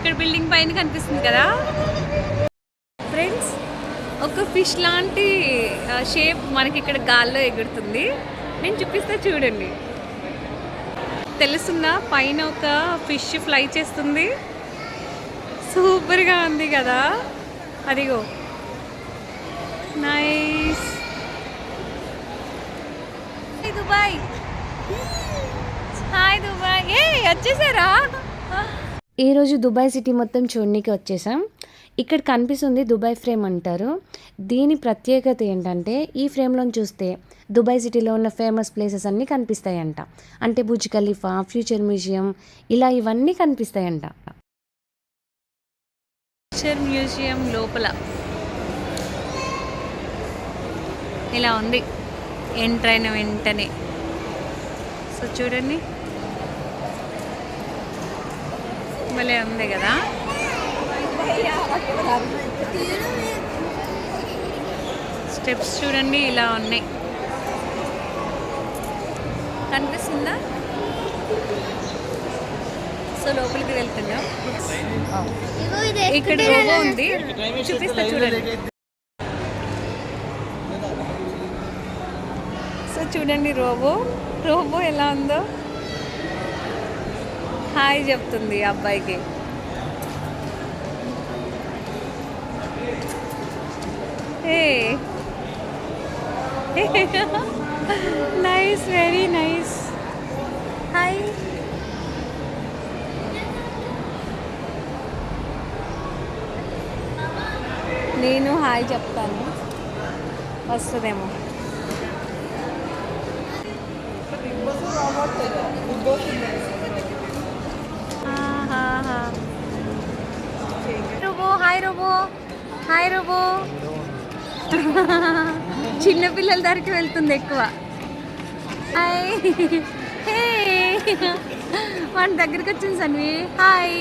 ఇక్కడ బిల్డింగ్ పైన కనిపిస్తుంది కదా ఫ్రెండ్స్. ఒక ఫిష్ లాంటి షేప్ మనకి ఇక్కడ గాల్లో ఎగురుతుంది. నేను చూపిస్తా చూడండి. తెలుస్తుందా? పైన ఒక ఫిష్ ఫ్లై చేస్తుంది. సూపర్గా ఉంది కదా. అదిగో నైస్. Dubai, hi Dubai. ఏ వచ్చేసారా? ఈరోజు దుబాయ్ సిటీ మొత్తం చూడడానికి వచ్చేసాం. ఇక్కడ కనిపిస్తుంది దుబాయ్ ఫ్రేమ్ అంటారు. దీని ప్రత్యేకత ఏంటంటే ఈ ఫ్రేమ్లో చూస్తే దుబాయ్ సిటీలో ఉన్న ఫేమస్ ప్లేసెస్ అన్నీ కనిపిస్తాయంట. అంటే బుర్జ్ ఖలీఫా, ఫ్యూచర్ మ్యూజియం, ఇలా ఇవన్నీ కనిపిస్తాయంట. ఫ్యూచర్ మ్యూజియం లోపల ఇలా ఉంది ఎంటర్ అయిన వెంటనే. సో చూడండి, భలే ఉంది కదా. స్టెప్స్ చూడండి ఇలా ఉన్నాయి. కనిపిస్తుందా? సో లోపలికి వెళ్తున్నాం. ఇక్కడ రోబో ఉంది, చూపిస్తా చూడండి. సో చూడండి రోబో ఎలా ఉందో. హాయ్ చెప్తుంది అబ్బాయికి. Nice, very nice. హాయ్. నేను హాయ్ చెప్తాను, వస్తుందేమో. Robo hi, robo hi. Robo చిన్నపిల్లల దగ్గరికి వెళ్తుంది ఎక్కువ. హాయ్. హే మన దగ్గరికి వచ్చింది Sanvi. Hi.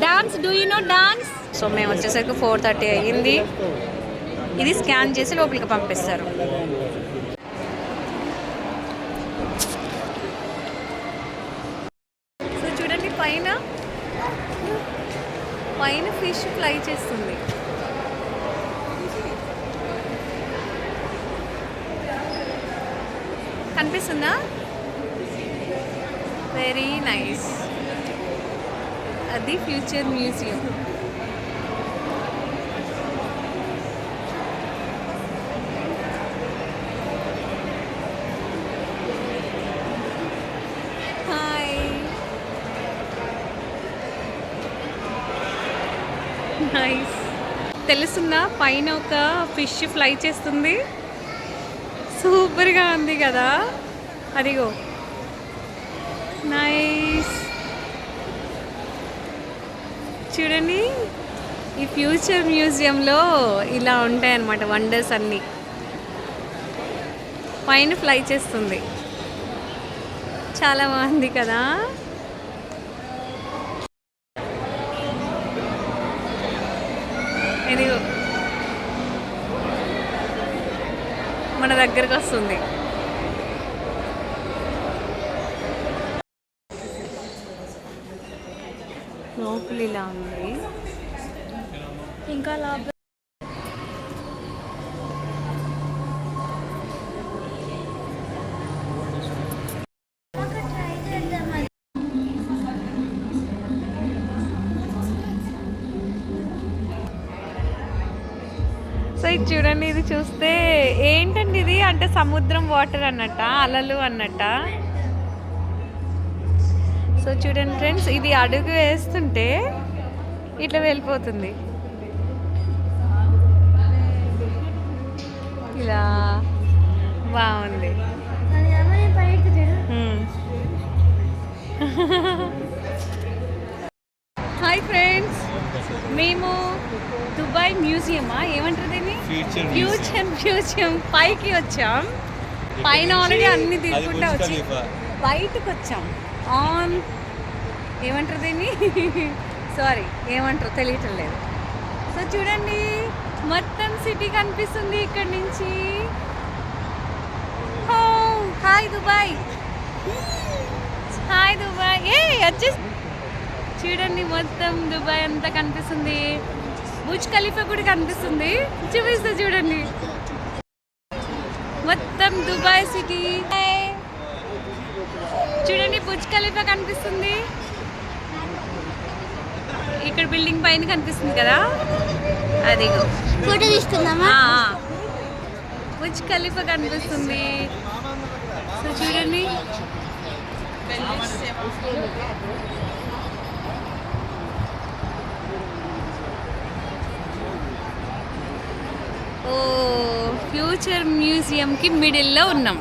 Dance, do you know dance? So మేము వచ్చేసరికి 4:30 అయ్యింది. ఇది స్కాన్ చేసి లోపలికి పంపిస్తారు. సో చూడండి పైన ఫిష్ ఫ్లై చేస్తుంది. కనిపిస్తుందా? Very nice. అది ఫ్యూచర్ మ్యూజియం. హాయ్. నైస్. తెలుస్తుందా? పైన ఒక ఫిష్ ఫ్లై చేస్తుంది. సూపర్గా ఉంది కదా. అదిగో నైస్. చూడండి, ఈ ఫ్యూచర్ మ్యూజియంలో ఇలా ఉంటాయి అన్నమాట వండర్స్ అన్నీ. పైన ఫ్లై చేస్తుంది. చాలా బాగుంది కదా. ఇదిగో మన దగ్గరకు వస్తుంది. లోపల ఇలా ఉంది. ఇంకా లోపల సో ఇది చూడండి. ఇది చూస్తే ఏంటండి ఇది? అంటే సముద్రం వాటర్ అన్నట్ట, అలలు అన్నట్ట. సో చూడండి ఫ్రెండ్స్, ఇది అడుగు వేస్తుంటే ఇట్లా వెళ్ళిపోతుంది. ఇలా బాగుంది. హాయ్ ఫ్రెండ్స్, మేము దుబాయ్ మ్యూజియమా ఏమంటారు దీన్ని, ఫ్యూచర్ మ్యూజియం పైకి వచ్చాం. పైన ఆల్రెడీ అన్ని తీసుకుంటా వచ్చి బయటకు వచ్చాం. ఆన్ ఏమంటారు దీన్ని, సారీ ఏమంటారు తెలియటం లేదు. సో చూడండి, మొత్తం సిటీ కనిపిస్తుంది ఇక్కడ నుంచి. Hi Dubai, hi Dubai. ఏ వచ్చేసి చూడండి మొత్తం దుబాయ్ అంతా కనిపిస్తుంది. బుర్జ్ ఖలీఫా కూడా కనిపిస్తుంది. చూపిస్తా చూడండి మొత్తం దుబాయ్ సిటీ. చూడండి బుర్జ్ ఖలీఫా కనిపిస్తుంది. ఇక్కడ బిల్డింగ్ పైన కనిపిస్తుంది కదా, అదిగో ఫోటో తీసుకుందామా? బుర్జ్ ఖలీఫా కనిపిస్తుంది. సో చూడండి ఓ ఫ్యూచర్ మ్యూజియంకి మిడిల్లో ఉన్నాం.